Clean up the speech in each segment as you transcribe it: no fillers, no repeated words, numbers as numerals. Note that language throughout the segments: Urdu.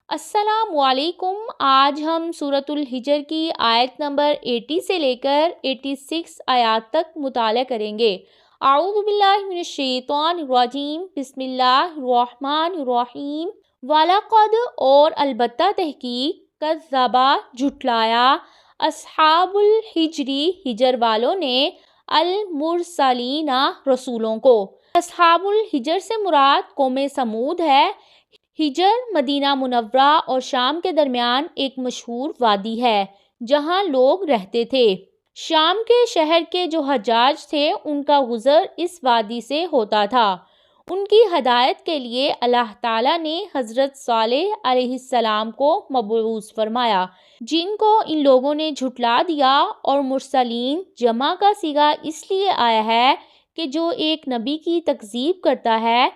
السلام علیکم۔ آج ہم سورۃ الحجر کی آیت نمبر 80 سے لے کر 86 آیات تک مطالعہ کریں گے۔ اعوذ باللہ من الشیطان الرجیم، بسم اللہ الرحمن الرحیم۔ وَلَقَدْ اور البتہ تحقیق، کذب جھٹلایا، اصحاب الحجر حجر والوں نے، المرسلین رسولوں کو۔ اصحاب الحجر سے مراد قوم سمود ہے۔ حجر مدینہ منورہ اور شام کے درمیان ایک مشہور وادی ہے جہاں لوگ رہتے تھے۔ شام کے شہر کے جو حجاج تھے ان کا گزر اس وادی سے ہوتا تھا۔ ان کی ہدایت کے لیے اللہ تعالیٰ نے حضرت صالح علیہ السلام کو مبعوث فرمایا، جن کو ان لوگوں نے جھٹلا دیا، اور مرسلین جمع کا صیغہ اس لیے آیا ہے کہ جو ایک نبی کی تکذیب کرتا ہے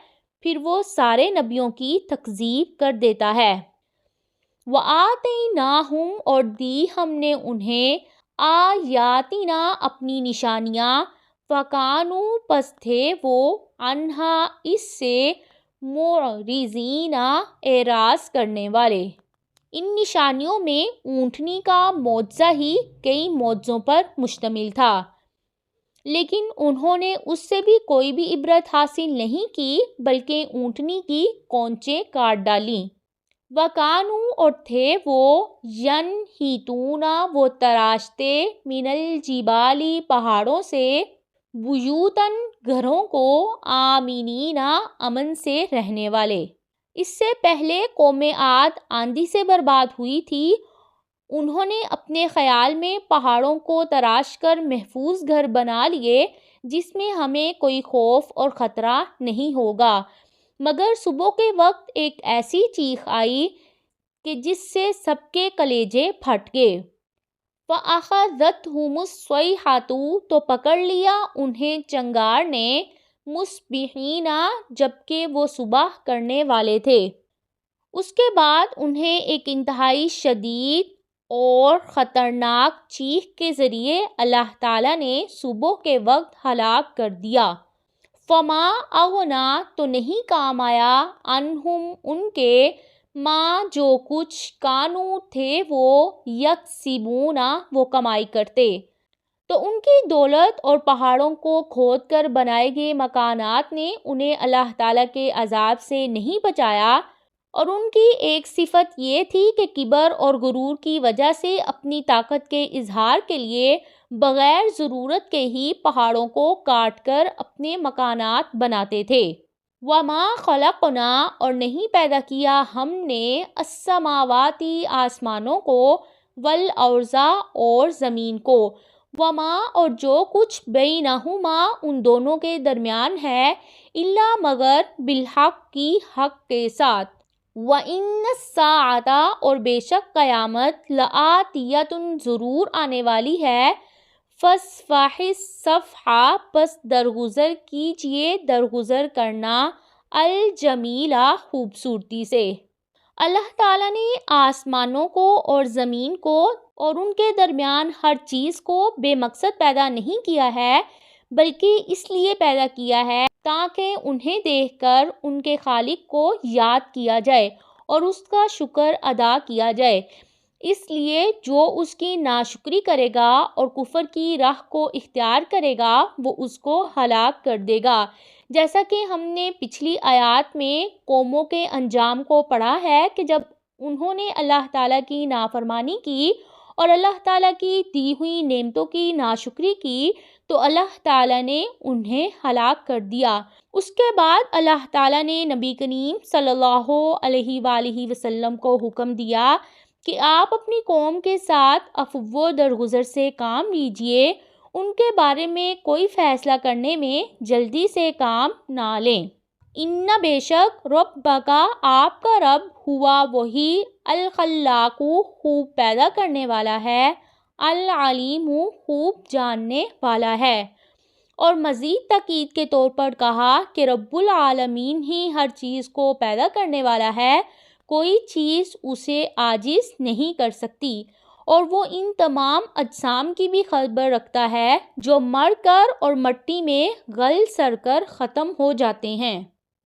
پھر وہ سارے نبیوں کی تکذیب کر دیتا ہے۔ وَآتَيْنَاهُمْ اور دی ہم نے انہیں، آیاتنا اپنی نشانیاں، فَكَانُوا پس تھے وہ، عَنْهَا اس سے، مُعْرِضِينَ اعراض کرنے والے۔ ان نشانیوں میں اونٹنی کا معجزہ ہی کئی معجزوں پر مشتمل تھا، لیکن انہوں نے اس سے بھی کوئی بھی عبرت حاصل نہیں کی بلکہ اونٹنی کی کونچیں کاٹ ڈالیں۔ وَكَانُوا اور تھے وہ، يَنْحِتُونَ وہ تراشتے، مِنَ الْجِبَالِ پہاڑوں سے، بُيُوتًا گھروں کو، آمِنِينَ امن سے رہنے والے۔ اس سے پہلے قوم عاد آندھی سے برباد ہوئی تھی۔ انہوں نے اپنے خیال میں پہاڑوں کو تراش کر محفوظ گھر بنا لیے جس میں ہمیں کوئی خوف اور خطرہ نہیں ہوگا، مگر صبح کے وقت ایک ایسی چیخ آئی کہ جس سے سب کے کلیجے پھٹ گئے۔ فَأَخَذَتْهُمُ الصَّيْحَةُ تو پکڑ لیا انہیں چنگار نے، مُصْبِحِينَ جبکہ وہ صبح کرنے والے تھے۔ اس کے بعد انہیں ایک انتہائی شدید اور خطرناک چیخ کے ذریعے اللہ تعالیٰ نے صبح کے وقت ہلاک کر دیا۔ فَمَا أَغْنَىٰ تو نہیں کام آیا، عَنْهُمْ ان کے، ما جو کچھ، کانوا تھے وہ، یکسبون وہ کمائی کرتے۔ تو ان کی دولت اور پہاڑوں کو کھود کر بنائے گئے مکانات نے انہیں اللہ تعالیٰ کے عذاب سے نہیں بچایا، اور ان کی ایک صفت یہ تھی کہ کبر اور غرور کی وجہ سے اپنی طاقت کے اظہار کے لیے بغیر ضرورت کے ہی پہاڑوں کو کاٹ کر اپنے مکانات بناتے تھے۔ وَمَا خَلَقْنَا اور نہیں پیدا کیا ہم نے، السَّمَاوَاتِ آسمانوں کو، وَالْأَرْضَ اور زمین کو، وَمَا اور جو کچھ بَيْنَهُمَا ان دونوں کے درمیان ہے، إِلَّا مگر بِالْحَقِّ کی حق کے ساتھ۔ وَإِنَّ السَّاعَةَ اور بے شک قیامت، لَآتِيَةٌ ضرور آنے والی ہے، فَاصْفَحِ الصَّفْحَ پس درگزر کیجئے درگزر کرنا، الجمیلہ خوبصورتی سے۔ اللہ تعالیٰ نے آسمانوں کو اور زمین کو اور ان کے درمیان ہر چیز کو بے مقصد پیدا نہیں کیا ہے بلکہ اس لیے پیدا کیا ہے تاکہ انہیں دیکھ کر ان کے خالق کو یاد کیا جائے اور اس کا شکر ادا کیا جائے۔ اس لیے جو اس کی ناشکری کرے گا اور کفر کی راہ کو اختیار کرے گا وہ اس کو ہلاک کر دے گا، جیسا کہ ہم نے پچھلی آیات میں قوموں کے انجام کو پڑھا ہے کہ جب انہوں نے اللہ تعالیٰ کی نافرمانی کی اور اللہ تعالیٰ کی دی ہوئی نعمتوں کی ناشکری کی تو اللہ تعالیٰ نے انہیں ہلاک کر دیا۔ اس کے بعد اللہ تعالیٰ نے نبی کریم صلی اللہ علیہ وآلہ وسلم کو حکم دیا کہ آپ اپنی قوم کے ساتھ عفو و درگزر سے کام لیجئے، ان کے بارے میں کوئی فیصلہ کرنے میں جلدی سے کام نہ لیں۔ ان بے شک ربک آپ کا رب، ہوا وہی، الخلاق خوب پیدا کرنے والا ہے، العلیم خوب جاننے والا ہے۔ اور مزید تاکید کے طور پر کہا کہ رب العالمین ہی ہر چیز کو پیدا کرنے والا ہے، کوئی چیز اسے عاجز نہیں کر سکتی، اور وہ ان تمام اجسام کی بھی خبر رکھتا ہے جو مر کر اور مٹی میں گل سڑ کر ختم ہو جاتے ہیں۔